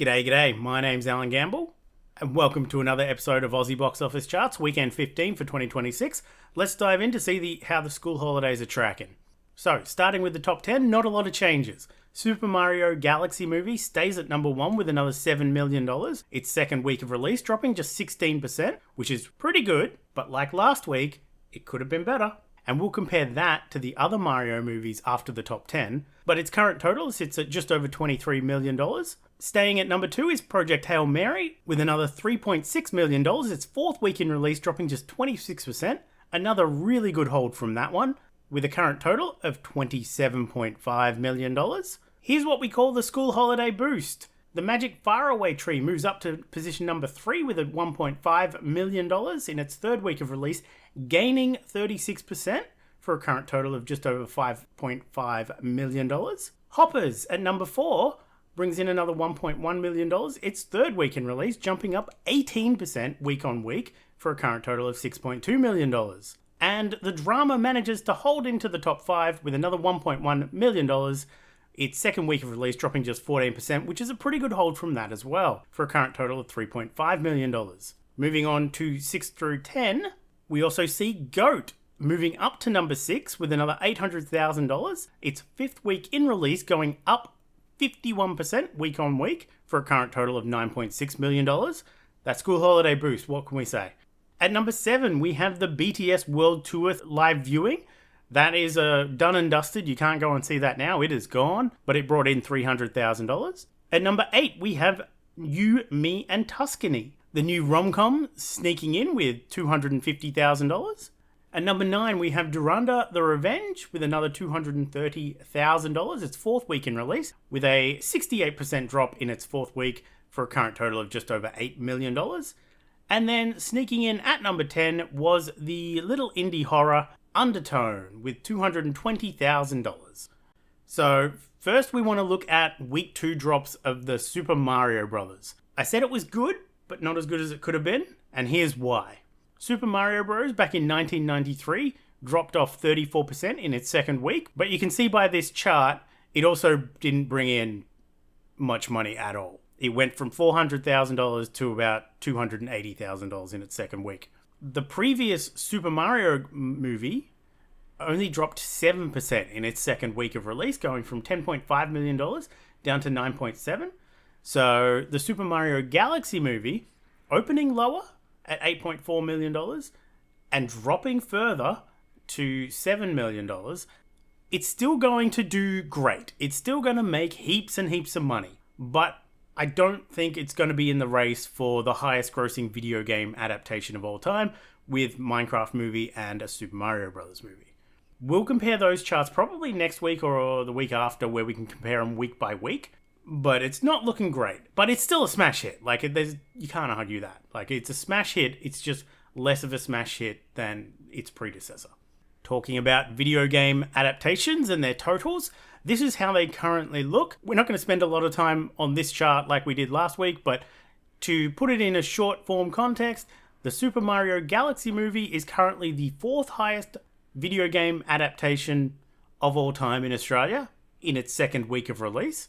G'day. My name's Alan Gamble, and welcome to another episode of Aussie Box Office Charts, weekend 15 for 2026. Let's dive in to see how the school holidays are tracking. So, starting with the top 10, not a lot of changes. Super Mario Galaxy Movie stays at number 1 with another $7 million. Its second week of release, dropping just 16%, which is pretty good, but like last week, it could have been better. And we'll compare that to the other Mario movies after the top 10, but its current total sits at just over $23 million. Staying at number 2 is Project Hail Mary, with another $3.6 million. Its fourth week in release, dropping just 26%. Another really good hold from that one, with a current total of $27.5 million. Here's what we call the school holiday boost. The Magic Faraway Tree moves up to position number 3 with a $1.5 million in its third week of release, gaining 36% for a current total of just over $5.5 million. Hoppers at number 4 brings in another $1.1 million, its third week in release, jumping up 18% week on week for a current total of $6.2 million. And the drama manages to hold into the top 5 with another $1.1 million, its second week of release dropping just 14%, which is a pretty good hold from that as well, for a current total of $3.5 million. Moving on to 6 through 10, we also see GOAT moving up to number 6 with another $800,000, its fifth week in release going up 51% week on week for a current total of $9.6 million. That school holiday boost, what can we say? At number 7, we have the BTS World Tour live viewing. That is done and dusted. You can't go and see that now. It is gone, but it brought in $300,000. At number 8, we have You, Me, and Tuscany, the new romcom sneaking in with $250,000. At number 9, we have Duranda The Revenge with another $230,000, its fourth week in release, with a 68% drop in its fourth week for a current total of just over $8 million. And then sneaking in at number 10 was the little indie horror Undertone with $220,000. So first we want to look at week 2 drops of the Super Mario Bros. I said it was good, but not as good as it could have been, and here's why. Super Mario Bros. Back in 1993 dropped off 34% in its second week, but you can see by this chart, it also didn't bring in much money at all. It went from $400,000 to about $280,000 in its second week. The previous Super Mario movie only dropped 7% in its second week of release, going from $10.5 million down to $9.7. So the Super Mario Galaxy movie, opening lower at $8.4 million and dropping further to $7 million, it's still going to do great. It's still going to make heaps and heaps of money. But I don't think it's going to be in the race for the highest grossing video game adaptation of all time with Minecraft movie and a Super Mario Bros. Movie. We'll compare those charts probably next week or the week after, where we can compare them week by week. But it's not looking great. But it's still a smash hit. You can't argue that. It's a smash hit. It's just less of a smash hit than its predecessor. Talking about video game adaptations and their totals, this is how they currently look. We're not going to spend a lot of time on this chart like we did last week, but to put it in a short form context, the Super Mario Galaxy movie is currently the 4th highest video game adaptation of all time in Australia in its second week of release.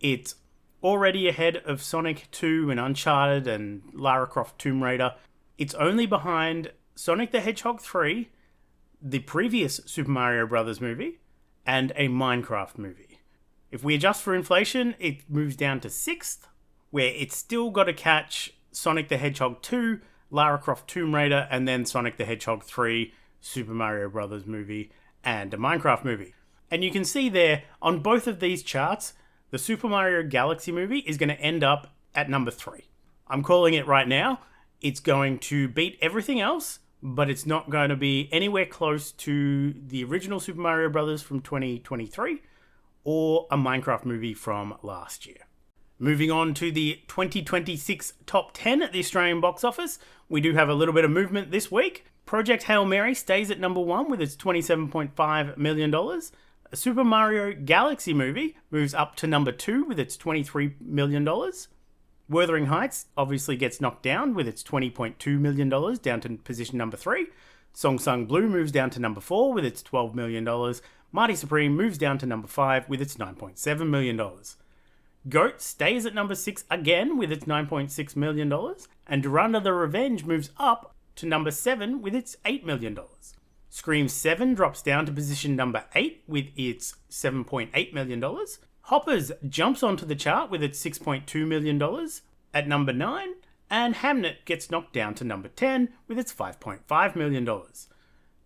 It's already ahead of Sonic 2 and Uncharted and Lara Croft Tomb Raider. It's only behind Sonic the Hedgehog 3, the previous Super Mario Bros. Movie, and a Minecraft movie. If we adjust for inflation, it moves down to 6th, where it's still got to catch Sonic the Hedgehog 2, Lara Croft Tomb Raider, and then Sonic the Hedgehog 3, Super Mario Bros. Movie, and a Minecraft movie. And you can see there, on both of these charts, the Super Mario Galaxy movie is going to end up at number 3. I'm calling it right now. It's going to beat everything else, but it's not going to be anywhere close to the original Super Mario Bros. From 2023 or a Minecraft movie from last year. Moving on to the 2026 top 10 at the Australian box office, we do have a little bit of movement this week. Project Hail Mary stays at number 1 with its $27.5 million. A Super Mario Galaxy movie moves up to number 2 with its $23 million. Wuthering Heights obviously gets knocked down with its $20.2 million down to position number 3. Song Sung Blue moves down to number 4 with its $12 million. Mighty Supreme moves down to number 5 with its $9.7 million. Goat stays at number 6 again with its $9.6 million, and Duranda the Revenge moves up to number 7 with its $8 million. Scream 7 drops down to position number 8 with its $7.8 million. Hoppers jumps onto the chart with its $6.2 million at number 9, and Hamnet gets knocked down to number 10 with its $5.5 million.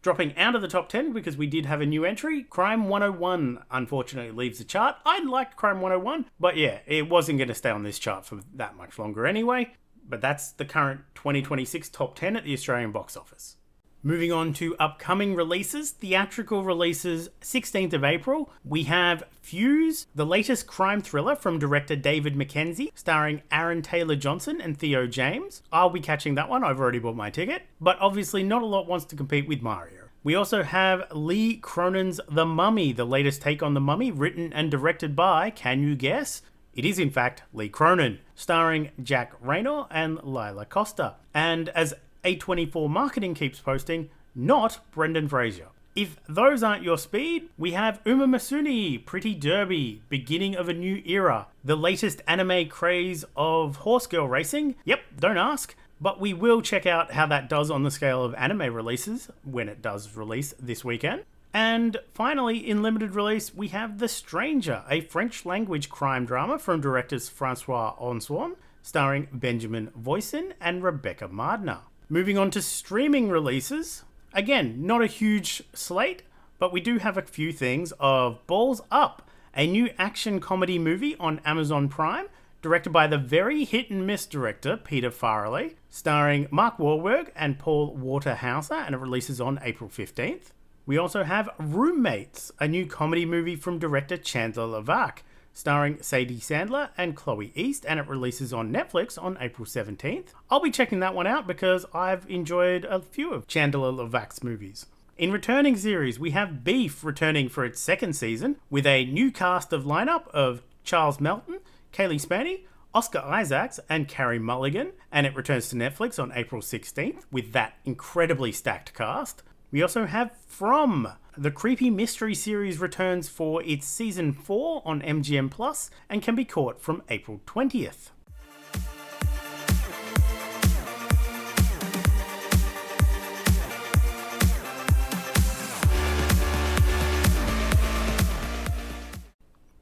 Dropping out of the top 10 because we did have a new entry, Crime 101 unfortunately leaves the chart. I liked Crime 101, but yeah, it wasn't going to stay on this chart for that much longer anyway. But that's the current 2026 top 10 at the Australian box office. Moving on to upcoming releases, theatrical releases, 16th of April, we have Fuse, the latest crime thriller from director David Mackenzie, starring Aaron Taylor-Johnson and Theo James. I'll be catching that one, I've already bought my ticket, but obviously not a lot wants to compete with Mario. We also have Lee Cronin's The Mummy, the latest take on The Mummy, written and directed by, can you guess? It is in fact Lee Cronin, starring Jack Reynor and Lila Costa. And as A24 Marketing keeps posting, not Brendan Fraser. If those aren't your speed, we have Uma Masuni, Pretty Derby, beginning of a new era, the latest anime craze of horse girl racing. Yep, don't ask, but we will check out how that does on the scale of anime releases when it does release this weekend. And finally, in limited release, we have The Stranger, a French language crime drama from directors Francois Onswan, starring Benjamin Voisin and Rebecca Mardner. Moving on to streaming releases, again, not a huge slate, but we do have a few things of Balls Up, a new action comedy movie on Amazon Prime, directed by the very hit and miss director Peter Farrelly, starring Mark Wahlberg and Paul Waterhauser, and it releases on April 15th. We also have Roommates, a new comedy movie from director Chandler Levac, starring Sadie Sandler and Chloe East, and it releases on Netflix on April 17th. I'll be checking that one out because I've enjoyed a few of Chandler Levac's movies. In returning series, we have Beef returning for its second season with a new cast of lineup of Charles Melton, Kaylee Spaney, Oscar Isaacs, and Carey Mulligan, and it returns to Netflix on April 16th with that incredibly stacked cast. We also have From. The creepy mystery series returns for its season 4 on MGM Plus and can be caught from April 20th.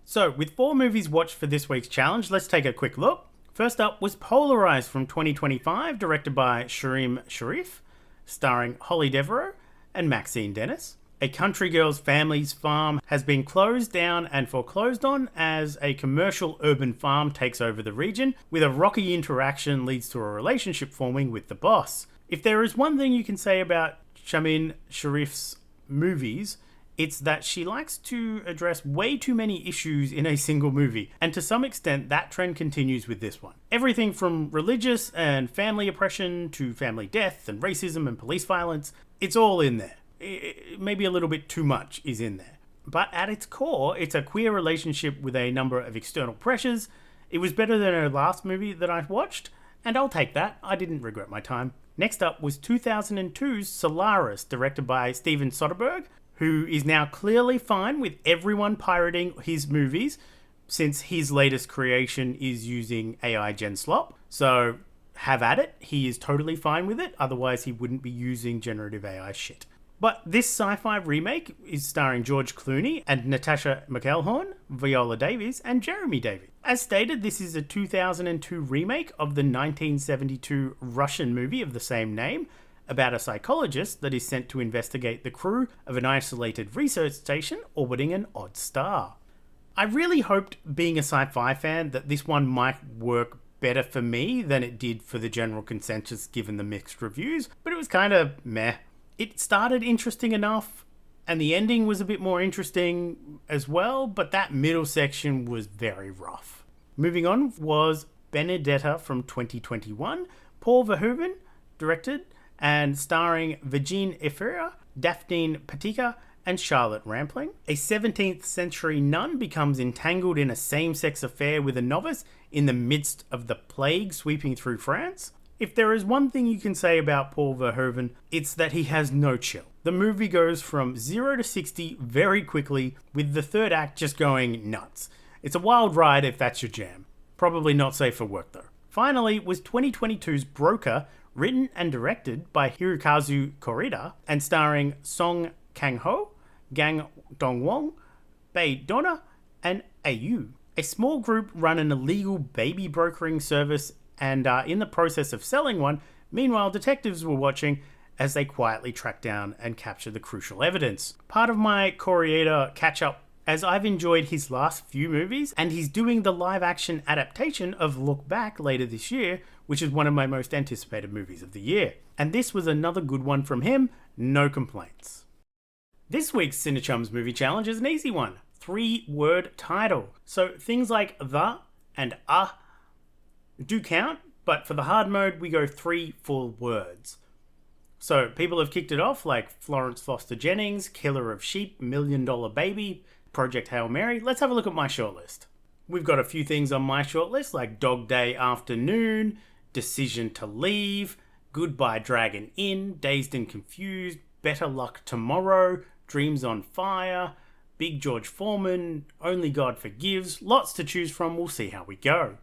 So, with 4 movies watched for this week's challenge, let's take a quick look. First up was Polarized from 2025, directed by Sharim Sharif, starring Holly Devereaux and Maxine Dennis. A country girl's family's farm has been closed down and foreclosed on as a commercial urban farm takes over the region, with a rocky interaction leads to a relationship forming with the boss. If there is one thing you can say about Shamin Sharif's movies, it's that she likes to address way too many issues in a single movie, and to some extent that trend continues with this one. Everything from religious and family oppression to family death and racism and police violence, it's all in there. Maybe a little bit too much is in there. But at its core, it's a queer relationship with a number of external pressures. It was better than her last movie that I watched, and I'll take that. I didn't regret my time. Next up was 2002's Solaris, directed by Steven Soderbergh, who is now clearly fine with everyone pirating his movies since his latest creation is using AI Gen Slop. So have at it. He is totally fine with it. Otherwise, he wouldn't be using generative AI shit. But this sci-fi remake is starring George Clooney and Natasha McElhone, Viola Davis, and Jeremy Davies. As stated, this is a 2002 remake of the 1972 Russian movie of the same name, about a psychologist that is sent to investigate the crew of an isolated research station orbiting an odd star. I really hoped, being a sci-fi fan, that this one might work better for me than it did for the general consensus given the mixed reviews, but it was kind of meh. It started interesting enough, and the ending was a bit more interesting as well, but that middle section was very rough. Moving on was Benedetta from 2021, Paul Verhoeven directed, and starring Virginie Efira, Daphne Patika, and Charlotte Rampling. A 17th century nun becomes entangled in a same-sex affair with a novice in the midst of the plague sweeping through France. If there is one thing you can say about Paul Verhoeven, it's that he has no chill. The movie goes from 0 to 60 very quickly, with the third act just going nuts. It's a wild ride if that's your jam. Probably not safe for work though. Finally was 2022's Broker, written and directed by Hirokazu Korida and starring Song Kang-ho, Gang Dong-won, Bae Donna, and Ayu. A small group run an illegal baby brokering service and are in the process of selling one. Meanwhile, detectives were watching as they quietly track down and capture the crucial evidence. Part of my Korida catch-up, as I've enjoyed his last few movies, and he's doing the live-action adaptation of Look Back later this year, which is one of my most anticipated movies of the year. And this was another good one from him, no complaints. This week's Cinechums Movie Challenge is an easy one. 3-word title. So things like the and do count, but for the hard mode, we go 3 full words. So people have kicked it off like Florence Foster Jennings, Killer of Sheep, $1 Million Baby, Project Hail Mary. Let's have a look at my shortlist. We've got a few things on my shortlist like Dog Day Afternoon, Decision to Leave, Goodbye Dragon Inn, Dazed and Confused, Better Luck Tomorrow, Dreams on Fire, Big George Foreman, Only God Forgives. Lots to choose from. We'll see how we go.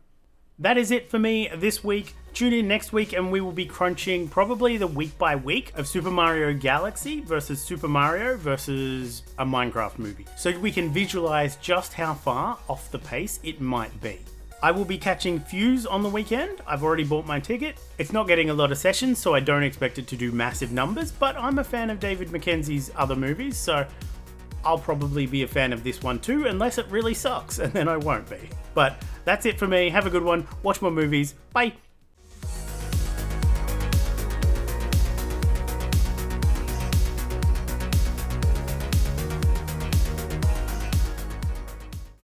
That is it for me this week. Tune in next week and we will be crunching probably the week by week of Super Mario Galaxy versus Super Mario versus a Minecraft movie, so we can visualize just how far off the pace it might be. I will be catching Fuse on the weekend. I've already bought my ticket. It's not getting a lot of sessions, so I don't expect it to do massive numbers, but I'm a fan of David Mackenzie's other movies, so I'll probably be a fan of this one too, unless it really sucks, and then I won't be. But that's it for me. Have a good one. Watch more movies. Bye.